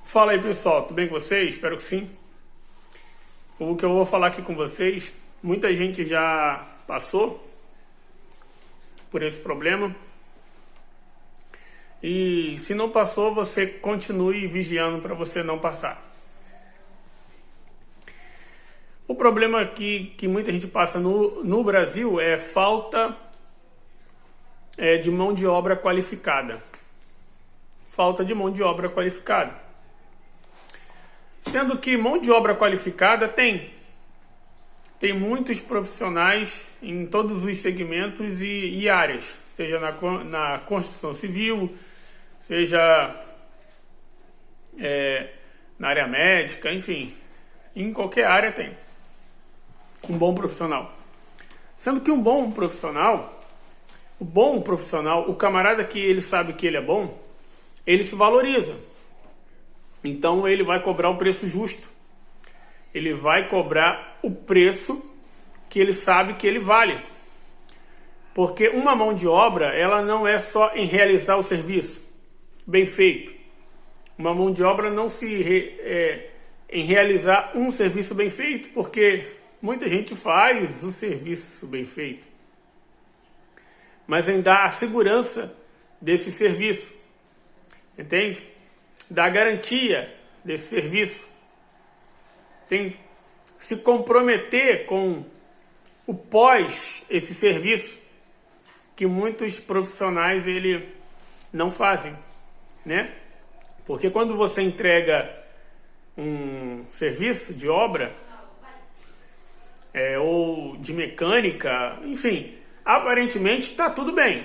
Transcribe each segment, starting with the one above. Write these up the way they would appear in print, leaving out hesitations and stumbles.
Fala aí pessoal, tudo bem com vocês? Espero que sim. O que eu vou falar aqui com vocês, muita gente já passou por esse problema. E se não passou, você continue vigiando para você não passar. O problema que muita gente passa no Brasil é falta de mão de obra qualificada. Falta de mão de obra qualificada. Sendo que mão de obra qualificada tem muitos profissionais em todos os segmentos e áreas, seja na construção civil, seja na área médica, enfim, em qualquer área tem um bom profissional. Sendo que o bom profissional, o camarada que ele sabe que ele é bom, ele se valoriza. Então ele vai cobrar o preço justo. Ele vai cobrar o preço que ele sabe que ele vale. Porque uma mão de obra, ela não é só em realizar o serviço bem feito. Uma mão de obra não em realizar um serviço bem feito, porque muita gente faz o serviço bem feito, mas em dar a segurança desse serviço, entende? Da garantia desse serviço, entende? Se comprometer com o pós esse serviço, que muitos profissionais não fazem, né? Porque quando você entrega um serviço de obra ou de mecânica, enfim, aparentemente está tudo bem.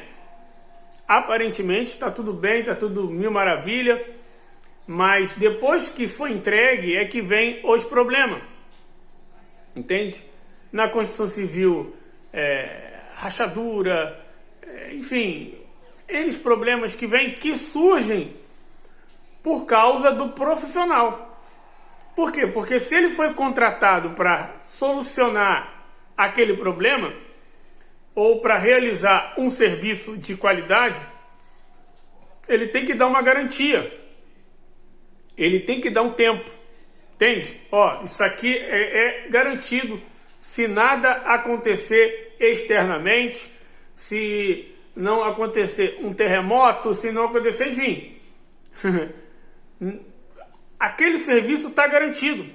Aparentemente está tudo bem, está tudo mil maravilha, mas depois que foi entregue é que vem os problemas, entende? Na construção civil, rachadura, enfim, eles problemas que surgem por causa do profissional. Por quê? Porque se ele foi contratado para solucionar aquele problema ou para realizar um serviço de qualidade, ele tem que dar uma garantia. Ele tem que dar um tempo. Entende? Isso aqui é garantido. Se nada acontecer externamente, se não acontecer um terremoto, se não acontecer, enfim, aquele serviço está garantido.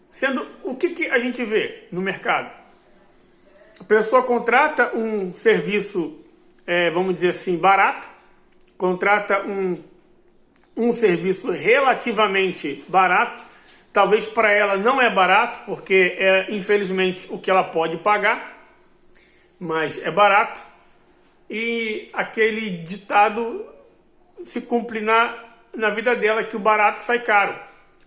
Sendo o que a gente vê no mercado? A pessoa contrata um serviço, vamos dizer assim, barato, contrata um serviço relativamente barato, talvez para ela não é barato, porque é infelizmente o que ela pode pagar, mas é barato, e aquele ditado se cumpre na vida dela, que o barato sai caro.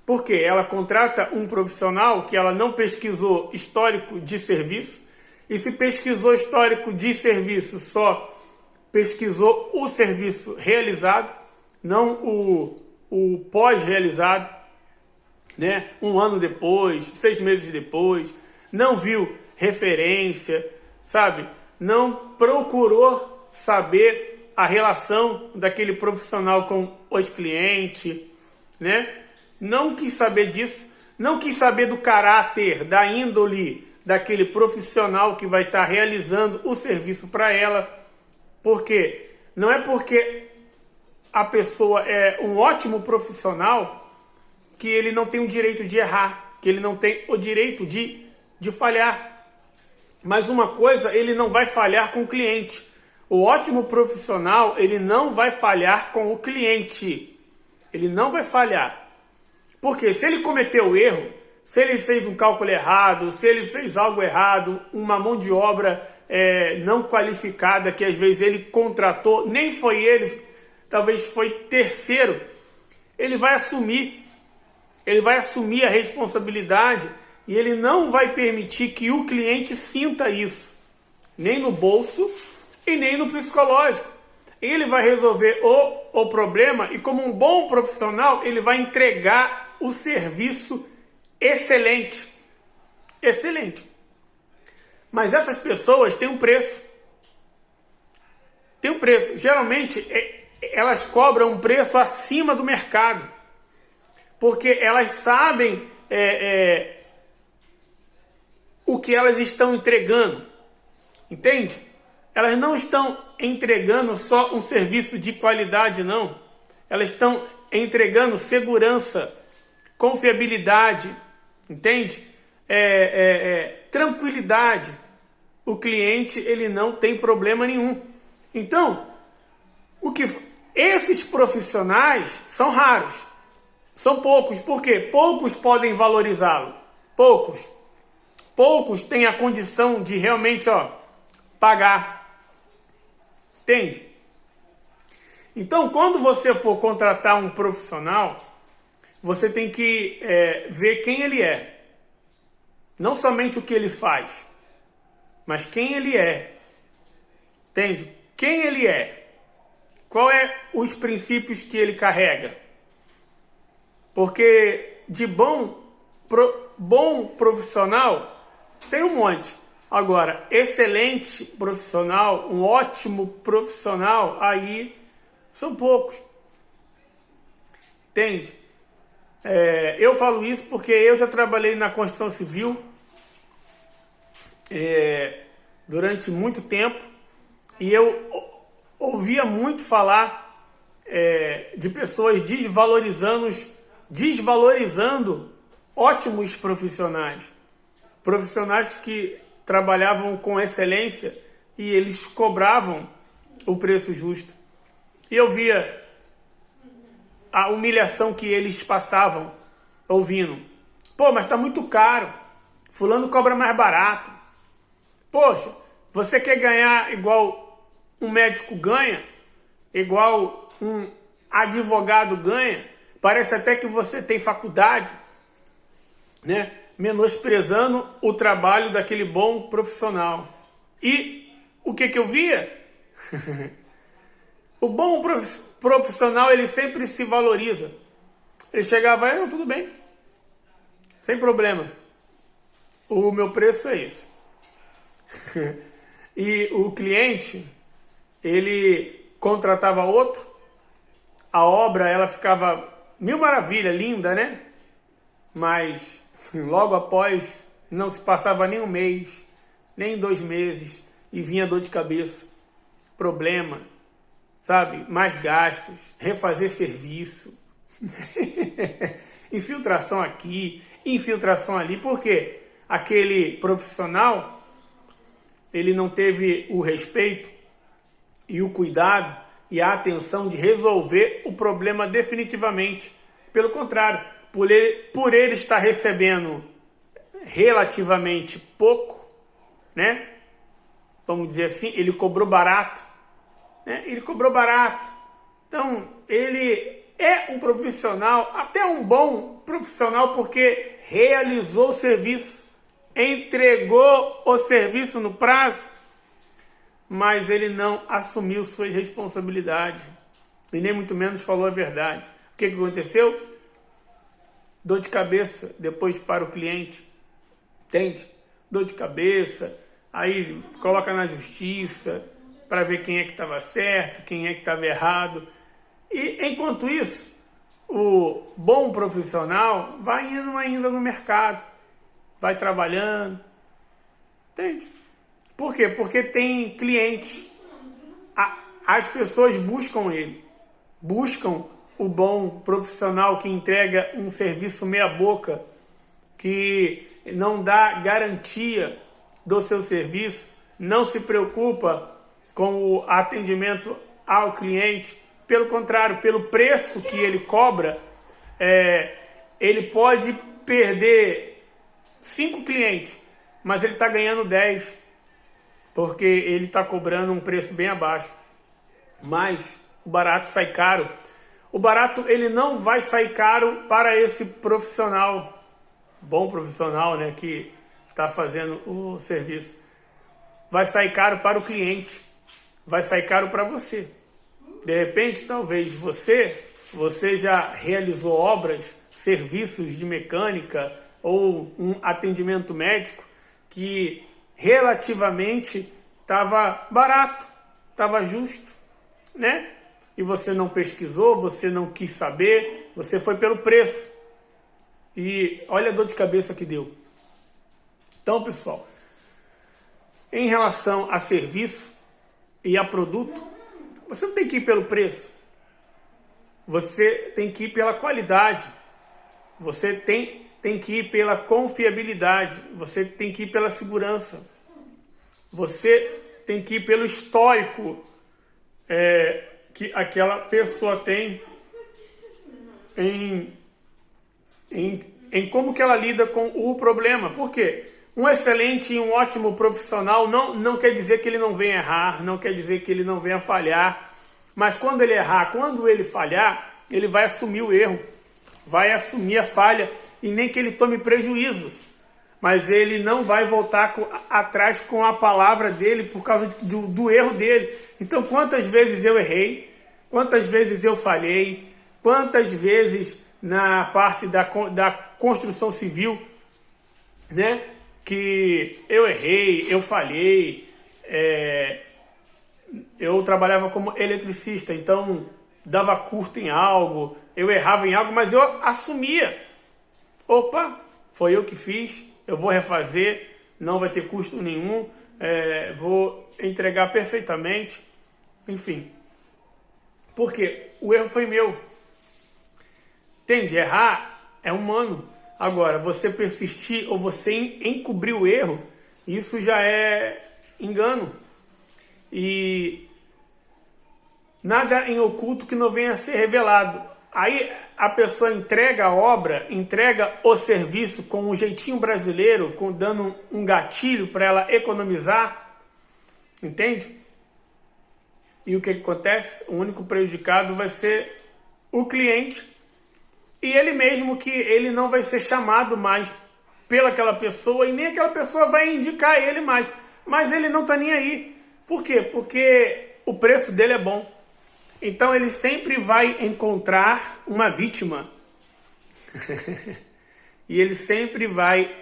Porque ela contrata um profissional que ela não pesquisou histórico de serviço, e se pesquisou histórico de serviço, só pesquisou o serviço realizado, não o pós-realizado, né? 1 ano depois, 6 meses depois, não viu referência, sabe? Não procurou saber a relação daquele profissional com os clientes, né? Não quis saber disso, não quis saber do caráter, da índole daquele profissional que vai estar realizando o serviço para ela. Porque não é porque a pessoa é um ótimo profissional que ele não tem o direito de errar, que ele não tem o direito de falhar. Mas uma coisa, ele não vai falhar com o cliente. O ótimo profissional, ele não vai falhar com o cliente. Ele não vai falhar. Porque se ele cometeu erro, se ele fez um cálculo errado, se ele fez algo errado, uma mão de obra não qualificada, que às vezes ele contratou, nem foi ele, talvez foi terceiro, ele vai assumir a responsabilidade, e ele não vai permitir que o cliente sinta isso, nem no bolso e nem no psicológico. Ele vai resolver o problema, e como um bom profissional, ele vai entregar o serviço excelente. Mas essas pessoas têm um preço. Geralmente elas cobram um preço acima do mercado. porque elas sabem o que elas estão entregando, entende? Elas não estão entregando só um serviço de qualidade, não. Elas estão entregando segurança, confiabilidade, entende? Tranquilidade. O cliente, ele não tem problema nenhum. Então, esses profissionais são raros, são poucos. Por quê? Poucos podem valorizá-lo. Poucos têm a condição de realmente pagar. Entende? Então, quando você for contratar um profissional, você tem que ver quem ele é. Não somente o que ele faz, mas quem ele é. Entende? Quem ele é. Qual é os princípios que ele carrega? Porque de bom profissional tem um monte. Agora, excelente profissional, um ótimo profissional, aí são poucos. Entende? Eu falo isso porque eu já trabalhei na construção civil durante muito tempo e eu ouvia muito falar de pessoas desvalorizando ótimos profissionais. Profissionais que trabalhavam com excelência e eles cobravam o preço justo. E eu via a humilhação que eles passavam ouvindo. Pô, mas tá muito caro. Fulano cobra mais barato. Poxa, você quer ganhar igual um médico ganha? Igual um advogado ganha? Parece até que você tem faculdade, né? Menosprezando o trabalho daquele bom profissional. E o que eu via? O bom profissional, ele sempre se valoriza. Ele chegava, não, tudo bem, sem problema. O meu preço é esse. E o cliente, ele contratava outro, a obra, ela ficava mil maravilha, linda, né? Mas logo após, não se passava nem um mês, nem 2 meses, e vinha dor de cabeça, problema, sabe? Mais gastos, refazer serviço, infiltração aqui, infiltração ali. Por quê? Aquele profissional, ele não teve o respeito e o cuidado e a atenção de resolver o problema definitivamente. Pelo contrário, por ele estar recebendo relativamente pouco, né? Vamos dizer assim, ele cobrou barato, né? Ele cobrou barato. Então, ele é um profissional, até um bom profissional, porque realizou o serviço, entregou o serviço no prazo, mas ele não assumiu suas responsabilidades e nem muito menos falou a verdade. O que aconteceu? Dor de cabeça depois para o cliente, entende? Dor de cabeça, aí coloca na justiça para ver quem é que estava certo, quem é que estava errado. E enquanto isso, o bom profissional vai indo ainda no mercado, vai trabalhando, entende? Por quê? Porque tem clientes. As pessoas buscam ele, buscam o bom profissional que entrega um serviço meia boca, que não dá garantia do seu serviço, não se preocupa com o atendimento ao cliente. Pelo contrário, pelo preço que ele cobra, ele pode perder 5 clientes, mas ele está ganhando 10, porque ele está cobrando um preço bem abaixo. Mas o barato sai caro. O barato, ele não vai sair caro para esse profissional, bom profissional, né, que está fazendo o serviço. Vai sair caro para o cliente, vai sair caro para você. De repente, talvez você já realizou obras, serviços de mecânica ou um atendimento médico que relativamente estava barato, estava justo, né? E você não pesquisou, você não quis saber, você foi pelo preço. E olha a dor de cabeça que deu. Então, pessoal, em relação a serviço e a produto, você não tem que ir pelo preço. Você tem que ir pela qualidade. Você tem que ir pela confiabilidade. Você tem que ir pela segurança. Você tem que ir pelo histórico que aquela pessoa tem em como que ela lida com o problema. Por quê? Um excelente e um ótimo profissional não quer dizer que ele não venha errar, não quer dizer que ele não venha falhar, mas quando ele errar, quando ele falhar, ele vai assumir o erro, vai assumir a falha e nem que ele tome prejuízo, mas ele não vai voltar atrás com a palavra dele por causa do erro dele. Então, quantas vezes eu errei, quantas vezes eu falhei, quantas vezes na parte da construção civil, né, que eu errei, eu falhei, eu trabalhava como eletricista, então dava curto em algo, eu errava em algo, mas eu assumia. Opa, foi eu que fiz, eu vou refazer, não vai ter custo nenhum, vou entregar perfeitamente, enfim. Porque o erro foi meu. Entende? Errar é humano. Agora, você persistir ou você encobrir o erro, isso já é engano. E nada em oculto que não venha a ser revelado. Aí a pessoa entrega a obra, entrega o serviço com um jeitinho brasileiro, dando um gatilho para ela economizar. Entende? E o que acontece? O único prejudicado vai ser o cliente. E ele mesmo, que ele não vai ser chamado mais pelaquela pessoa e nem aquela pessoa vai indicar ele mais. Mas ele não está nem aí. Por quê? Porque o preço dele é bom. Então ele sempre vai encontrar uma vítima. E ele sempre vai,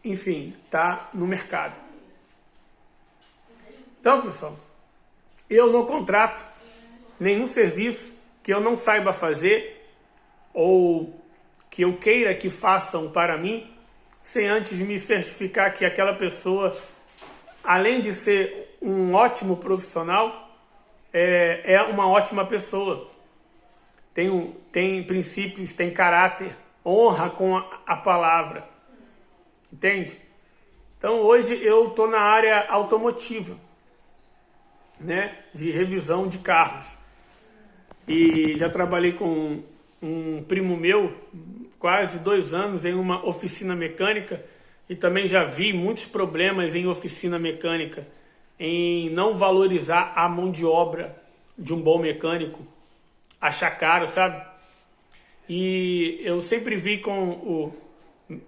enfim, tá no mercado. Então, pessoal, eu não contrato nenhum serviço que eu não saiba fazer ou que eu queira que façam para mim, sem antes me certificar que aquela pessoa, além de ser um ótimo profissional, é uma ótima pessoa. Tem princípios, tem caráter, honra com a palavra. Entende? Então hoje eu estou na área automotiva, né, de revisão de carros. E já trabalhei com um primo meu, quase 2 anos, em uma oficina mecânica, e também já vi muitos problemas em oficina mecânica, em não valorizar a mão de obra de um bom mecânico, achar caro, sabe? E eu sempre vi com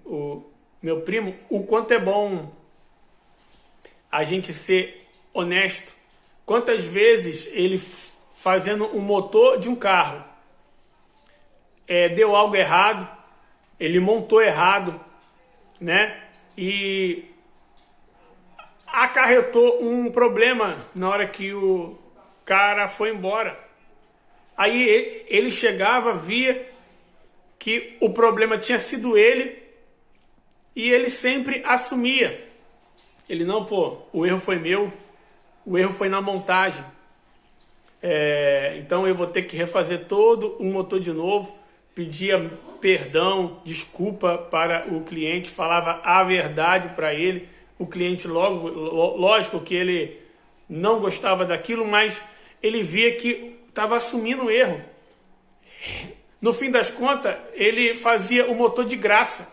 o meu primo o quanto é bom a gente ser honesto. Quantas vezes ele, fazendo um motor de um carro, deu algo errado, ele montou errado, né? E acarretou um problema na hora que o cara foi embora. Aí ele chegava, via que o problema tinha sido ele e ele sempre assumia. Ele não, o erro foi meu, o erro foi na montagem. Então eu vou ter que refazer todo o motor de novo. Pedia perdão, desculpa para o cliente, falava a verdade para ele. O cliente lógico que ele não gostava daquilo, mas ele via que estava assumindo o erro. No fim das contas, ele fazia o motor de graça.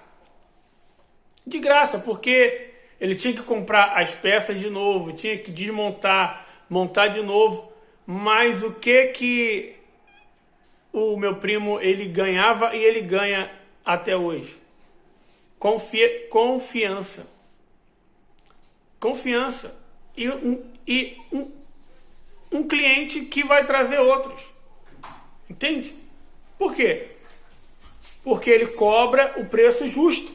De graça, porque ele tinha que comprar as peças de novo, tinha que desmontar, montar de novo. Mas o que o meu primo ele ganhava e ele ganha até hoje? Confiança. Confiança. E um cliente que vai trazer outros. Entende? Por quê? Porque ele cobra o preço justo.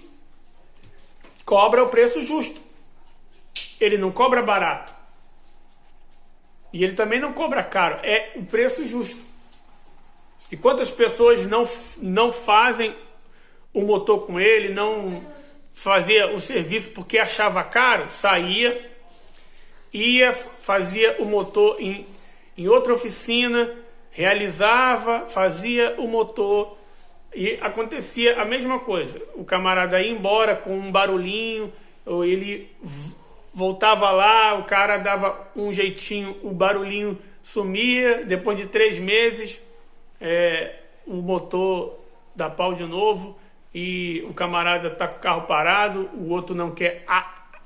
Cobra o preço justo. Ele não cobra barato. E ele também não cobra caro. É o preço justo. E quantas pessoas não fazem o motor com ele, não fazia o serviço porque achava caro, saía, ia, fazia o motor em outra oficina, realizava, fazia o motor e acontecia a mesma coisa. O camarada ia embora com um barulhinho, ou ele voltava lá, o cara dava um jeitinho, o barulhinho sumia, depois de 3 meses o motor dá pau de novo e o camarada tá com o carro parado, o outro não quer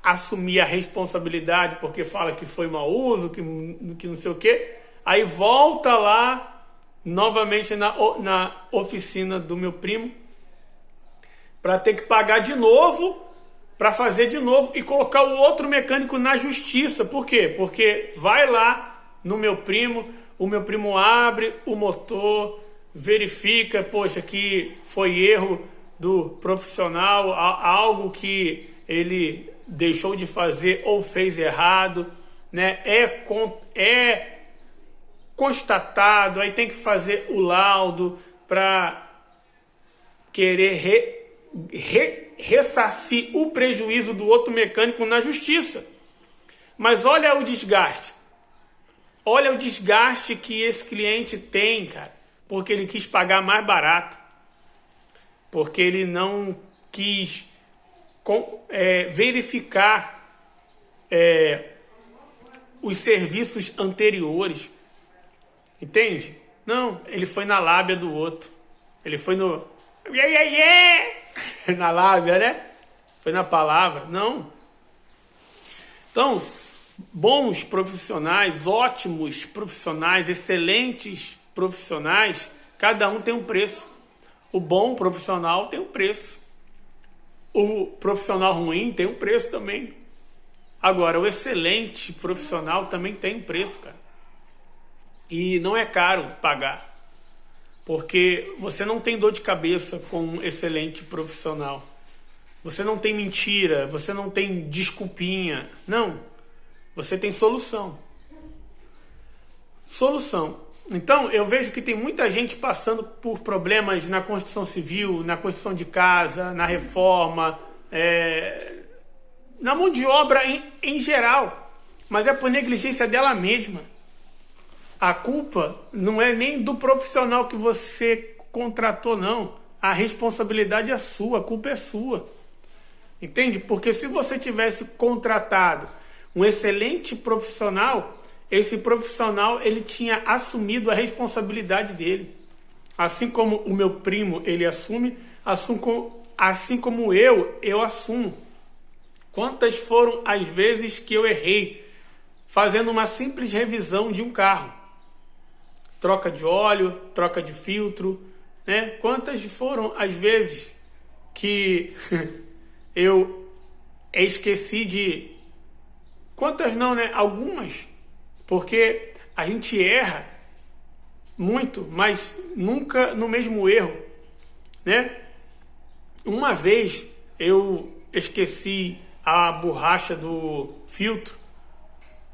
assumir a responsabilidade porque fala que foi mau uso, que não sei o que, aí volta lá novamente na oficina do meu primo para ter que pagar de novo, para fazer de novo e colocar o outro mecânico na justiça. Por quê? Porque vai lá no meu primo, o meu primo abre o motor, verifica, poxa, que foi erro do profissional, algo que ele deixou de fazer ou fez errado, né? É constatado, aí tem que fazer o laudo para querer ressarcir o prejuízo do outro mecânico na justiça. Mas olha o desgaste. Olha o desgaste que esse cliente tem, cara, porque ele quis pagar mais barato, porque ele não quis verificar os serviços anteriores, entende? Não, ele foi na lábia do outro, ele foi no na lábia, né? Foi na palavra, não. Então, bons profissionais, ótimos profissionais, excelentes profissionais, cada um tem um preço. O bom profissional tem um preço. O profissional ruim tem um preço também. Agora, o excelente profissional também tem um preço, cara. E não é caro pagar. Porque você não tem dor de cabeça com um excelente profissional. Você não tem mentira, você não tem desculpinha. Não. Você tem solução. Solução. Então, eu vejo que tem muita gente passando por problemas na construção civil, na construção de casa, na reforma, na mão de obra em geral. Mas é por negligência dela mesma. A culpa não é nem do profissional que você contratou, não. A responsabilidade é sua, a culpa é sua. Entende? Porque se você tivesse contratado um excelente profissional, esse profissional ele tinha assumido a responsabilidade dele. Assim como o meu primo ele assume, assim como eu assumo. Quantas foram as vezes que eu errei fazendo uma simples revisão de um carro? Troca de óleo, troca de filtro, né? Quantas foram as vezes que eu esqueci de... Quantas não, né? Algumas. Porque a gente erra muito, mas nunca no mesmo erro, né? Uma vez eu esqueci a borracha do filtro.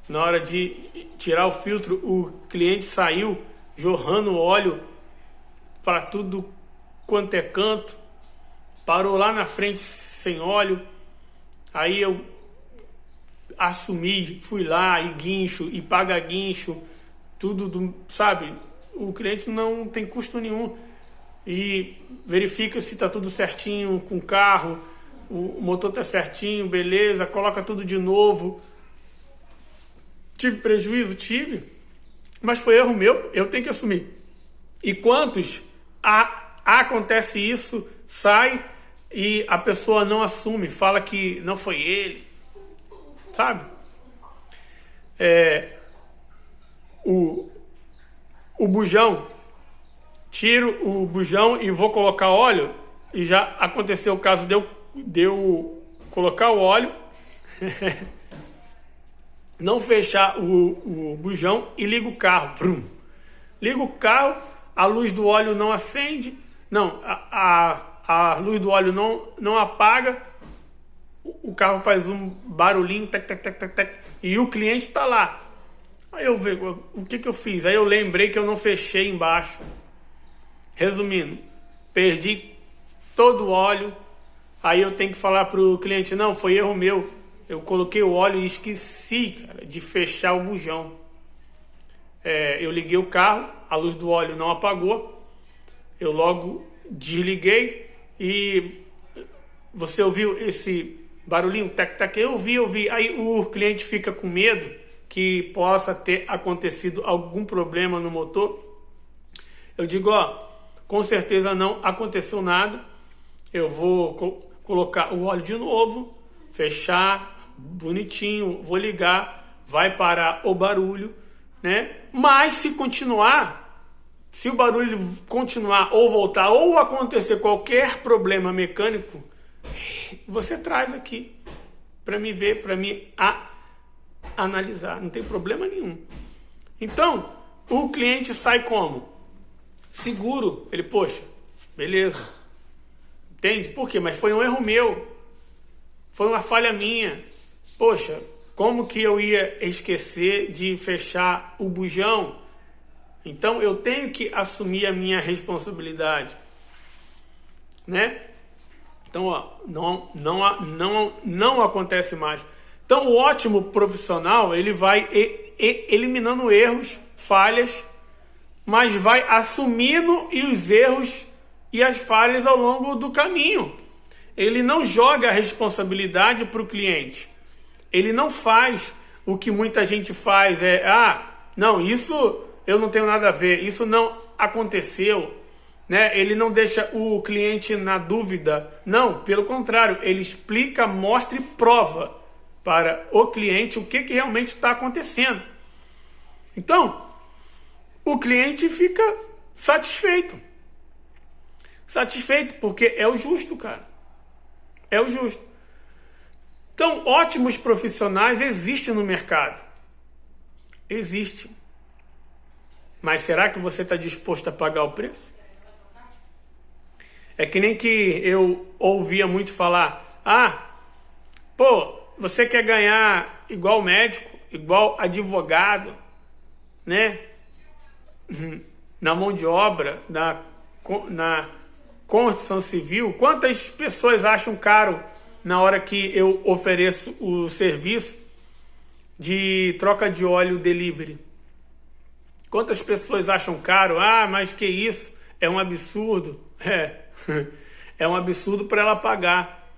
Na hora de tirar o filtro, o cliente saiu jorrando óleo para tudo quanto é canto. Parou lá na frente sem óleo. Aí eu assumi, fui lá e guincho, e paga guincho, tudo, sabe? O cliente não tem custo nenhum. E verifica se está tudo certinho com o carro, o motor está certinho, beleza, coloca tudo de novo. Tive prejuízo? Tive. Mas foi erro meu, eu tenho que assumir. E quantos acontece isso, sai e a pessoa não assume, fala que não foi ele, sabe? O bujão, tiro o bujão e vou colocar óleo, e já aconteceu o caso de eu colocar o óleo, não fechar o bujão e ligo o carro. Brum. Ligo o carro, a luz do óleo não acende, não, a luz do óleo não apaga, o carro faz um barulhinho, tac, tac, tac, tac, tac, e o cliente está lá. Aí eu vejo, o que eu fiz? Aí eu lembrei que eu não fechei embaixo. Resumindo, perdi todo o óleo. Aí eu tenho que falar para o cliente, não, foi erro meu. Eu coloquei o óleo e esqueci, cara, de fechar o bujão. Eu liguei o carro, a luz do óleo não apagou. Eu logo desliguei e você ouviu esse barulhinho, tac-tac? Eu ouvi. Aí o cliente fica com medo que possa ter acontecido algum problema no motor. Eu digo, com certeza não aconteceu nada. Eu vou colocar o óleo de novo, fechar bonitinho, vou ligar, vai parar o barulho, né? Mas se o barulho continuar ou voltar ou acontecer qualquer problema mecânico, você traz aqui para me ver, para me analisar. Não tem problema nenhum. Então, o cliente sai como? Seguro. Ele, poxa, beleza. Entende? Por quê? Mas foi um erro meu. Foi uma falha minha. Poxa, como que eu ia esquecer de fechar o bujão? Então eu tenho que assumir a minha responsabilidade, né? Então, não acontece mais. Então, o ótimo profissional, ele vai eliminando erros, falhas, mas vai assumindo os erros e as falhas ao longo do caminho. Ele não joga a responsabilidade para o cliente. Ele não faz o que muita gente faz, não, isso eu não tenho nada a ver, isso não aconteceu, né? Ele não deixa o cliente na dúvida. Não, pelo contrário, ele explica, mostra e prova para o cliente o que realmente está acontecendo. Então, o cliente fica satisfeito. Satisfeito, porque é o justo, cara. É o justo. Então, ótimos profissionais existem no mercado. Existem. Mas será que você está disposto a pagar o preço? É que nem que eu ouvia muito falar, você quer ganhar igual médico, igual advogado, né? Na mão de obra, na construção civil. Quantas pessoas acham caro na hora que eu ofereço o serviço de troca de óleo delivery? Quantas pessoas acham caro? Mas que isso? É um absurdo. É um absurdo para ela pagar,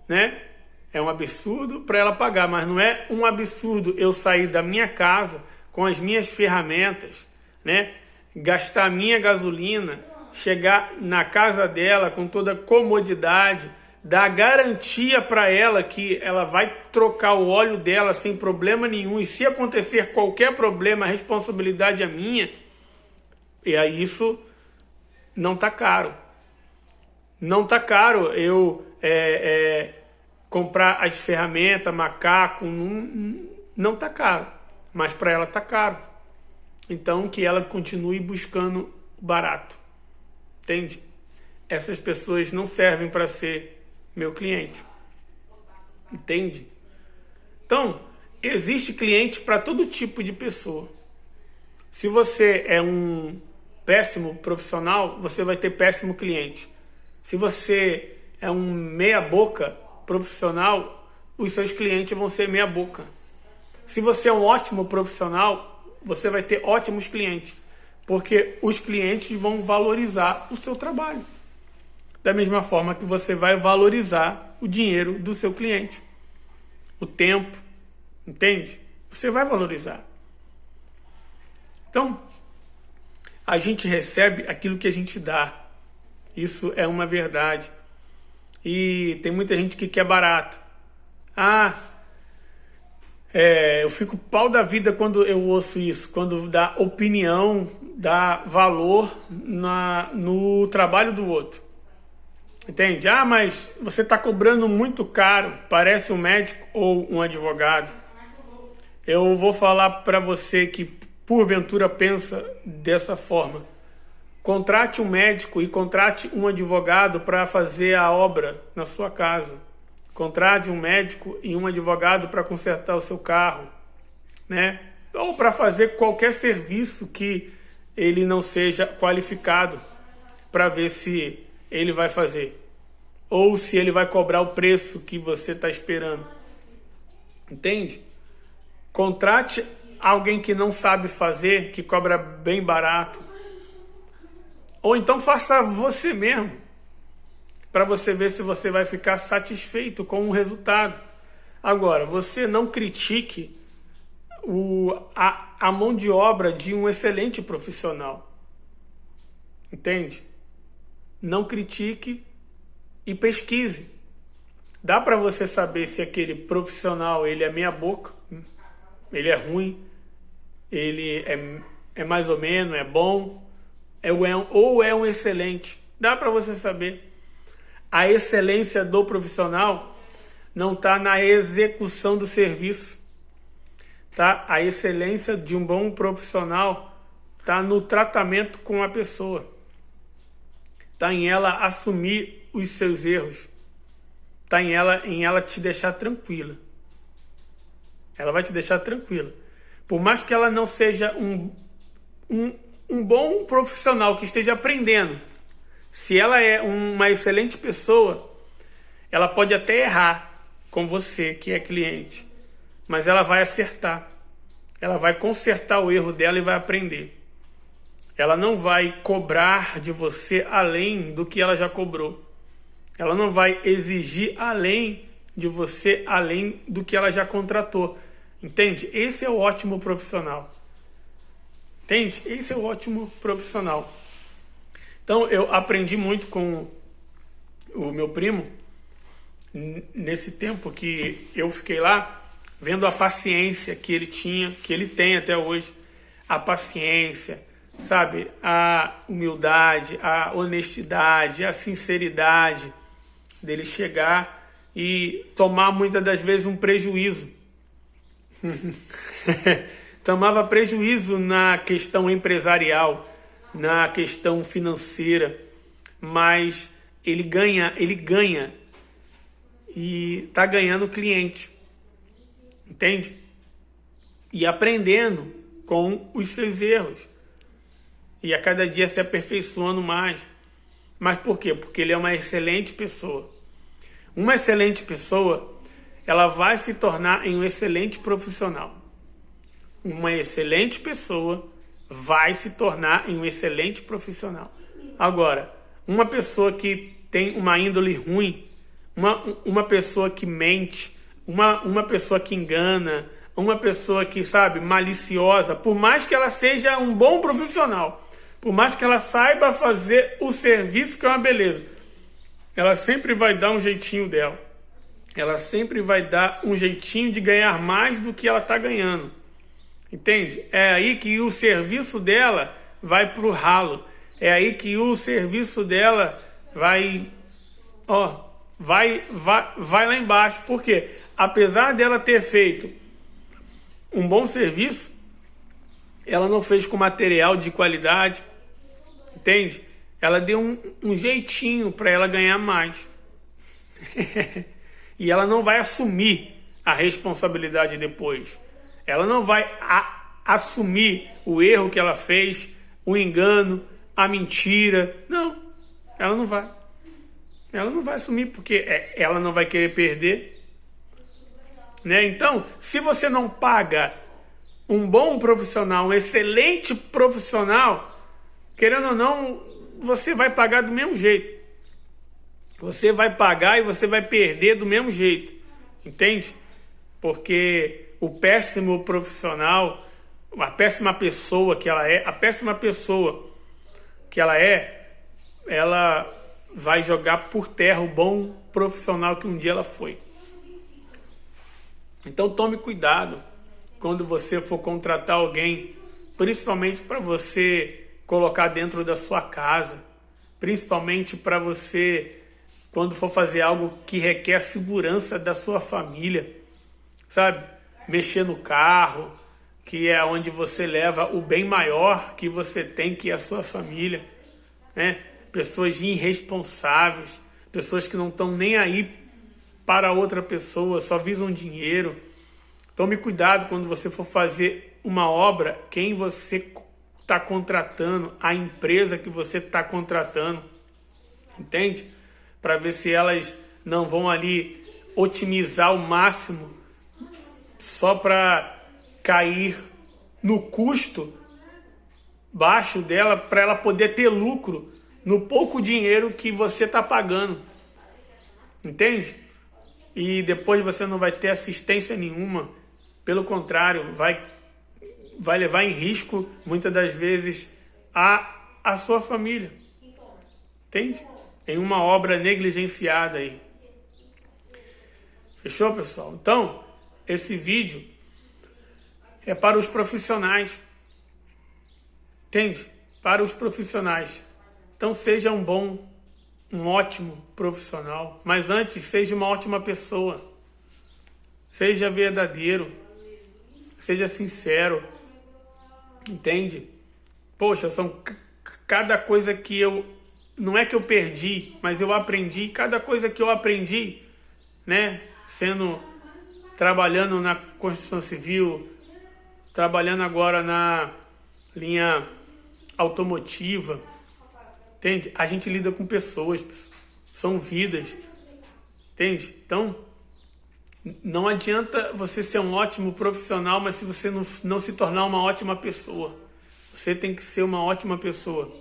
né? É um absurdo para ela pagar, mas não é um absurdo eu sair da minha casa com as minhas ferramentas, né? Gastar minha gasolina, chegar na casa dela com toda a comodidade, dar garantia para ela que ela vai trocar o óleo dela sem problema nenhum, e se acontecer qualquer problema, a responsabilidade é minha. E aí isso não está caro. Não está caro eu comprar as ferramentas, macaco, não está caro. Mas para ela está caro. Então que ela continue buscando barato. Entende? Essas pessoas não servem para ser meu cliente. Entende? Então, existe cliente para todo tipo de pessoa. Se você é um péssimo profissional, você vai ter péssimo cliente. Se você é um meia-boca profissional, os seus clientes vão ser meia-boca. Se você é um ótimo profissional, você vai ter ótimos clientes, porque os clientes vão valorizar o seu trabalho. Da mesma forma que você vai valorizar o dinheiro do seu cliente. O tempo, entende? Você vai valorizar. Então, a gente recebe aquilo que a gente dá. Isso é uma verdade. E tem muita gente que quer barato. Eu fico pau da vida quando eu ouço isso. Quando dá opinião, dá valor no trabalho do outro. Entende? Mas você está cobrando muito caro. Parece um médico ou um advogado. Eu vou falar para você que porventura pensa dessa forma. Contrate um médico e contrate um advogado para fazer a obra na sua casa. Contrate um médico e um advogado para consertar o seu carro, né? Ou para fazer qualquer serviço que ele não seja qualificado, para ver se ele vai fazer. Ou se ele vai cobrar o preço que você está esperando. Entende? Contrate alguém que não sabe fazer, que cobra bem barato. Ou então faça você mesmo, para você ver se você vai ficar satisfeito com o resultado. Agora, você não critique a mão de obra de um excelente profissional. Entende? Não critique e pesquise. Dá para você saber se aquele profissional ele é meia boca, ele é ruim, ele é mais ou menos, é bom, ou é um excelente. Dá para você saber. A excelência do profissional não está na execução do serviço. Tá? A excelência de um bom profissional está no tratamento com a pessoa. Está em ela assumir os seus erros. Está em ela te deixar tranquila. Ela vai te deixar tranquila. Por mais que ela não seja um bom profissional que esteja aprendendo, se ela é uma excelente pessoa, ela pode até errar com você, que é cliente. Mas ela vai acertar. Ela vai consertar o erro dela e vai aprender. Ela não vai cobrar de você além do que ela já cobrou. Ela não vai exigir além de você, além do que ela já contratou. Entende? Esse é o ótimo profissional. Entende? Esse é o ótimo profissional. Então, eu aprendi muito com o meu primo, nesse tempo que eu fiquei lá, vendo a paciência que ele tinha, que ele tem até hoje. A paciência, sabe? A humildade, a honestidade, a sinceridade dele chegar e tomar muitas das vezes um prejuízo. Tomava prejuízo na questão empresarial, na questão financeira, mas ele ganha e está ganhando cliente, entende? E aprendendo com os seus erros e a cada dia se aperfeiçoando mais. Mas por quê? Porque ele é uma excelente pessoa. Uma excelente pessoa, ela vai se tornar em um excelente profissional. Uma excelente pessoa vai se tornar em um excelente profissional. Agora, uma pessoa que tem uma índole ruim, uma pessoa que mente, uma pessoa que engana, uma pessoa que, sabe, maliciosa, por mais que ela seja um bom profissional, por mais que ela saiba fazer o serviço, que é uma beleza, ela sempre vai dar um jeitinho dela. Ela sempre vai dar um jeitinho de ganhar mais do que ela está ganhando. Entende? É aí que o serviço dela vai pro ralo. É aí que o serviço dela vai lá embaixo. Por quê? Apesar dela ter feito um bom serviço, ela não fez com material de qualidade. Entende? Ela deu um jeitinho para ela ganhar mais. E ela não vai assumir a responsabilidade depois. Ela não vai assumir o erro que ela fez, o engano, a mentira. Não, ela não vai. Ela não vai assumir porque ela não vai querer perder. Né? Então, se você não paga um bom profissional, um excelente profissional, querendo ou não, você vai pagar do mesmo jeito. Você vai pagar e você vai perder do mesmo jeito. Entende? Porque o péssimo profissional, a péssima pessoa que ela ela vai jogar por terra o bom profissional que um dia ela foi. Então tome cuidado quando você for contratar alguém, principalmente para você colocar dentro da sua casa, principalmente para você quando for fazer algo que requer a segurança da sua família, sabe? Mexer no carro, que é onde você leva o bem maior que você tem, que é a sua família, né? Pessoas irresponsáveis, pessoas que não estão nem aí para outra pessoa, só visam dinheiro. Tome cuidado quando você for fazer uma obra, quem você está contratando, a empresa que você está contratando. entende? Para ver se elas não vão ali otimizar ao máximo só para cair no custo baixo dela, para ela poder ter lucro no pouco dinheiro que você está pagando, entende? E depois você não vai ter assistência nenhuma, pelo contrário, vai levar em risco muitas das vezes a sua família, entende? Em uma obra negligenciada aí. Fechou, pessoal? Então, esse vídeo é para os profissionais, entende? Para os profissionais. Então seja um ótimo profissional, mas antes seja uma ótima pessoa. Seja verdadeiro, seja sincero, entende? Poxa, são cada coisa que não é que eu perdi, mas eu aprendi, cada coisa que eu aprendi, né? Trabalhando na construção civil, trabalhando agora na linha automotiva, entende? A gente lida com pessoas, são vidas, entende? Então, não adianta você ser um ótimo profissional, mas se você não se tornar uma ótima pessoa. Você tem que ser uma ótima pessoa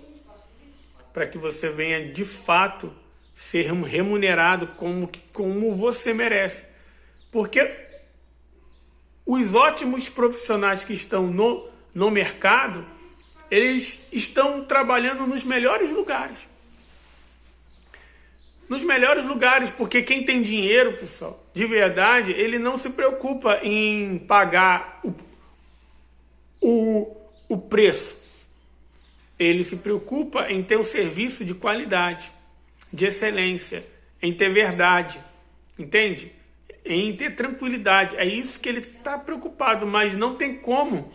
para que você venha de fato ser remunerado como você merece. Porque os ótimos profissionais que estão no mercado, eles estão trabalhando nos melhores lugares. Nos melhores lugares, porque quem tem dinheiro, pessoal, de verdade, ele não se preocupa em pagar o preço. Ele se preocupa em ter um serviço de qualidade, de excelência, em ter verdade, entende? Em ter tranquilidade. É isso que ele está preocupado, mas não tem como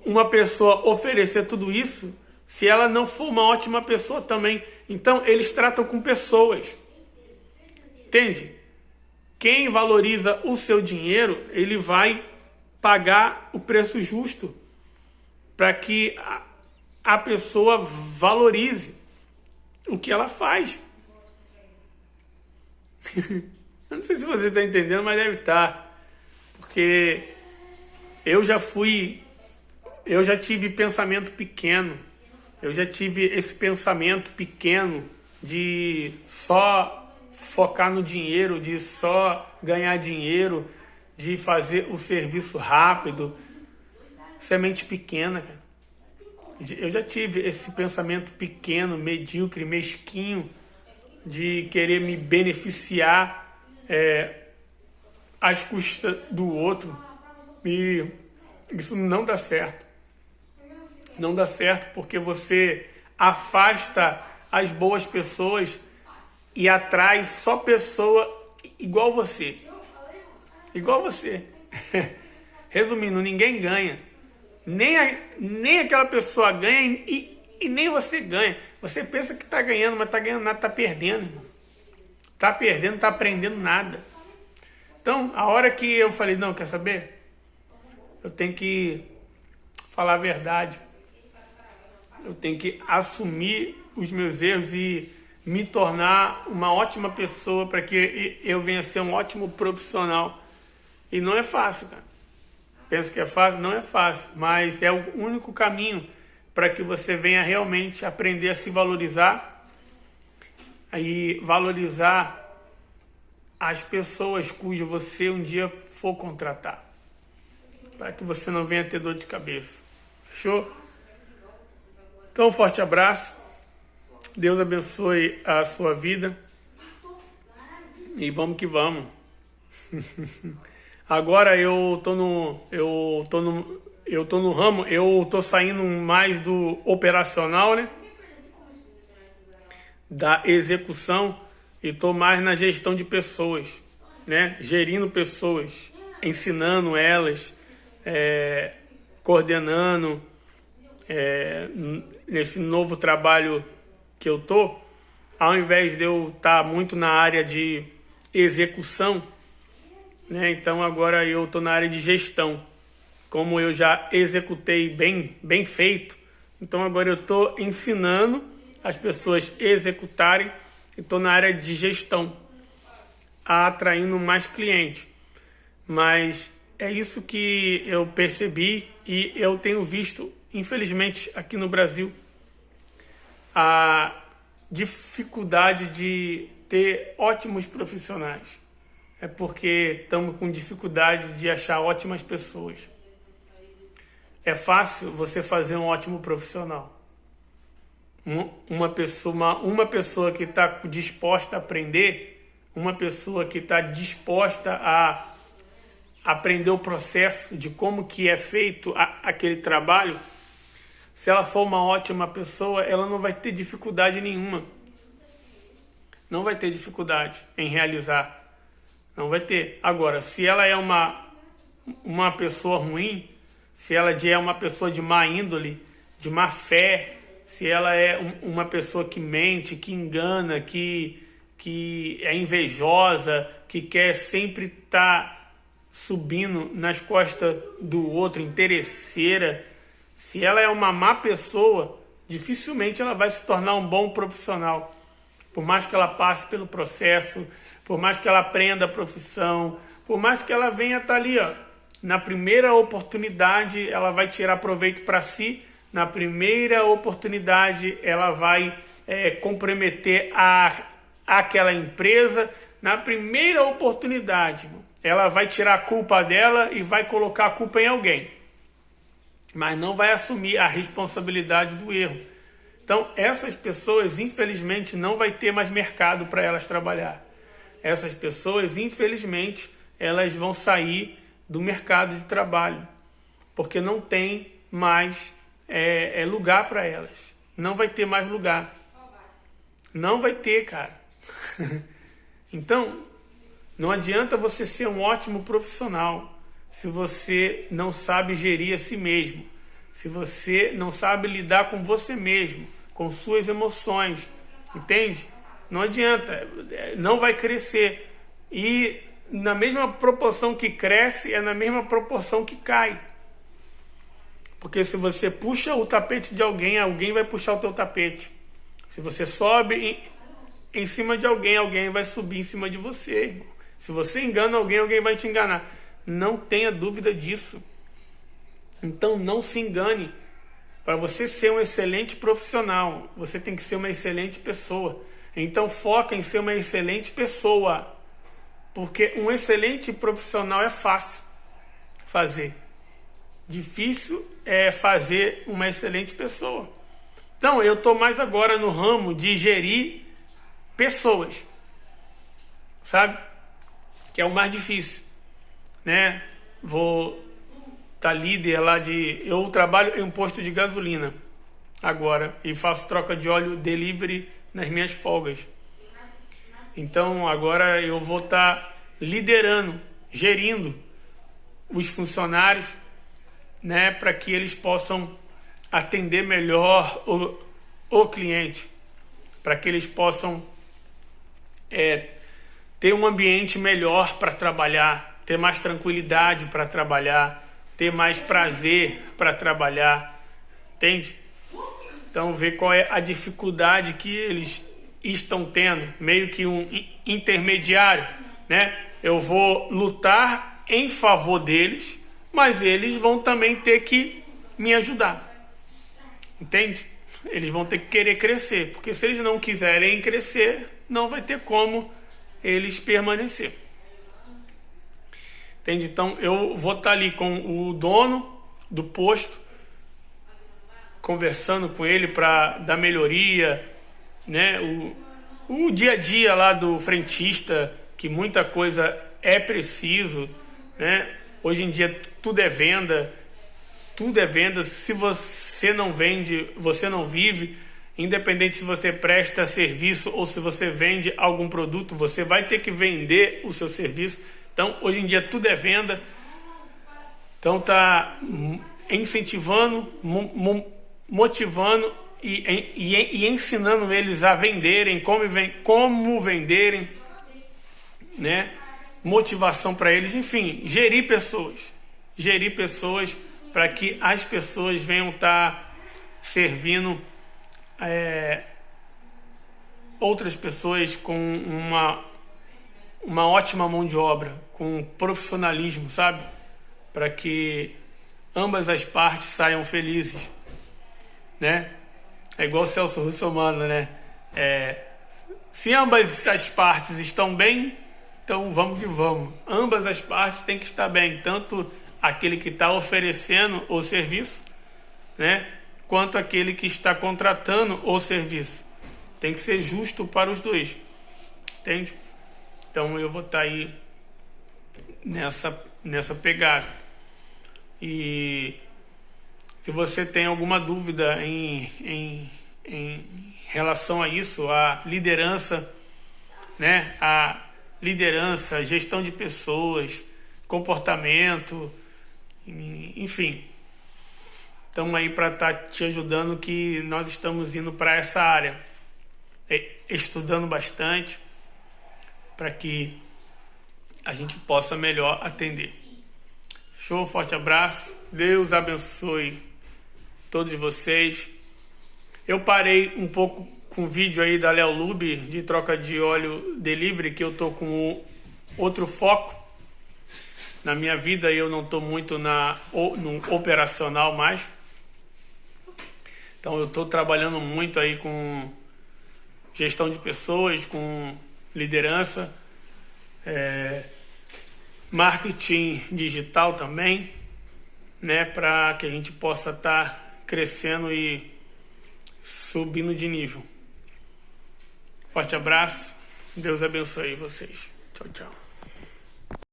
uma pessoa oferecer tudo isso se ela não for uma ótima pessoa também. Então, eles tratam com pessoas, entende? Quem valoriza o seu dinheiro, ele vai pagar o preço justo para que a pessoa valorize o que ela faz. Eu não sei se você está entendendo, mas deve estar. Porque eu já tive pensamento pequeno. Eu já tive esse pensamento pequeno de só focar no dinheiro, de só ganhar dinheiro, de fazer o serviço rápido. Semente pequena, cara. Eu já tive esse pensamento pequeno, medíocre, mesquinho, de querer me beneficiar às custas do outro. E isso não dá certo. Não dá certo porque você afasta as boas pessoas e atrai só pessoa igual você. Igual você. Resumindo, ninguém ganha. Nem aquela pessoa ganha e nem você ganha. Você pensa que está ganhando, mas está ganhando nada, está perdendo, irmão. Está perdendo, não está aprendendo nada. Então, a hora que eu falei, não, quer saber? Eu tenho que falar a verdade. Eu tenho que assumir os meus erros e me tornar uma ótima pessoa para que eu venha ser um ótimo profissional. E não é fácil, cara. Pensa que é fácil? Não é fácil, mas é o único caminho para que você venha realmente aprender a se valorizar e valorizar as pessoas cujo você um dia for contratar, para que você não venha ter dor de cabeça. Fechou? Então, um forte abraço. Deus abençoe a sua vida e vamos que vamos. Agora eu tô no ramo, eu tô saindo mais do operacional, né? Da execução e tô mais na gestão de pessoas, né? Gerindo pessoas, ensinando elas, coordenando, nesse novo trabalho que eu tô, ao invés de eu estar muito na área de execução, né? Então agora eu estou na área de gestão. Como eu já executei bem feito, então agora eu estou ensinando as pessoas executarem. Estou na área de gestão, atraindo mais clientes. Mas é isso que eu percebi e eu tenho visto, infelizmente, aqui no Brasil, a dificuldade de ter ótimos profissionais. É porque estamos com dificuldade de achar ótimas pessoas. É fácil você fazer um ótimo profissional. Uma pessoa que está disposta a aprender, uma pessoa que está disposta a aprender o processo de como que é feito aquele trabalho, se ela for uma ótima pessoa, ela não vai ter dificuldade nenhuma. Não vai ter dificuldade em realizar. Não vai ter. Agora, se ela é uma pessoa ruim, se ela é uma pessoa de má índole, de má fé, se ela é uma pessoa que mente, que engana, que é invejosa, que quer sempre estar subindo nas costas do outro, interesseira, se ela é uma má pessoa, dificilmente ela vai se tornar um bom profissional. Por mais que ela passe pelo processo, por mais que ela aprenda a profissão, por mais que ela venha estar ali, ó, na primeira oportunidade ela vai tirar proveito para si, na primeira oportunidade ela vai comprometer aquela empresa, na primeira oportunidade ela vai tirar a culpa dela e vai colocar a culpa em alguém, mas não vai assumir a responsabilidade do erro. Então essas pessoas, infelizmente, não vai ter mais mercado para elas trabalhar. Essas pessoas, infelizmente, elas vão sair do mercado de trabalho, porque não tem mais lugar para elas. Não vai ter mais lugar. Não vai ter, cara. Então, não adianta você ser um ótimo profissional se você não sabe gerir a si mesmo, se você não sabe lidar com você mesmo, com suas emoções, entende? Não adianta, não vai crescer. E na mesma proporção que cresce, é na mesma proporção que cai. Porque se você puxa o tapete de alguém, alguém vai puxar o teu tapete. Se você sobe em cima de alguém, alguém vai subir em cima de você, irmão. Se você engana alguém, alguém vai te enganar. Não tenha dúvida disso. Então não se engane. Para você ser um excelente profissional, você tem que ser uma excelente pessoa. Então foca em ser uma excelente pessoa. Porque um excelente profissional é fácil fazer. Difícil é fazer uma excelente pessoa. Então eu estou mais agora no ramo de gerir pessoas. Sabe? Que é o mais difícil. Né? Vou estar líder lá de... Eu trabalho em um posto de gasolina agora. E faço troca de óleo delivery nas minhas folgas. Então agora eu vou estar liderando, gerindo os funcionários, né, para que eles possam atender melhor o cliente, para que eles possam ter um ambiente melhor para trabalhar, ter mais tranquilidade para trabalhar, ter mais prazer para trabalhar, entende? Então ver qual é a dificuldade que eles estão tendo, meio que um intermediário, né? Eu vou lutar em favor deles, mas eles vão também ter que me ajudar, entende? Eles vão ter que querer crescer, porque se eles não quiserem crescer, não vai ter como eles permanecer, entende? Então eu vou estar ali com o dono do posto, conversando com ele para dar melhoria, né? O dia a dia lá do frentista, que muita coisa é preciso, né? Hoje em dia tudo é venda, se você não vende, você não vive, independente se você presta serviço ou se você vende algum produto, você vai ter que vender o seu serviço. Então hoje em dia tudo é venda, então tá incentivando, motivando e ensinando eles a venderem, como venderem, né? Motivação para eles, enfim, gerir pessoas para que as pessoas venham estar servindo outras pessoas com uma ótima mão de obra, com profissionalismo, sabe? Para que ambas as partes saiam felizes, né? É igual o Celso Russomano, né? Se ambas as partes estão bem, então vamos que vamos. Ambas as partes têm que estar bem, tanto aquele que está oferecendo o serviço, né? Quanto aquele que está contratando o serviço. Tem que ser justo para os dois, entende? Então eu vou estar aí nessa pegada. E se você tem alguma dúvida em relação a isso, a liderança, né? A liderança, gestão de pessoas, comportamento, enfim, estamos aí para estar te ajudando, que nós estamos indo para essa área, estudando bastante, para que a gente possa melhor atender. Show, forte abraço, Deus abençoe todos vocês. Eu parei um pouco com o vídeo aí da Léo Lube de troca de óleo delivery, que eu tô com outro foco na minha vida, e eu não tô muito no operacional mais. Então eu tô trabalhando muito aí com gestão de pessoas, com liderança, marketing digital também, né, para que a gente possa estar crescendo e subindo de nível. Forte abraço, Deus abençoe vocês. Tchau, tchau.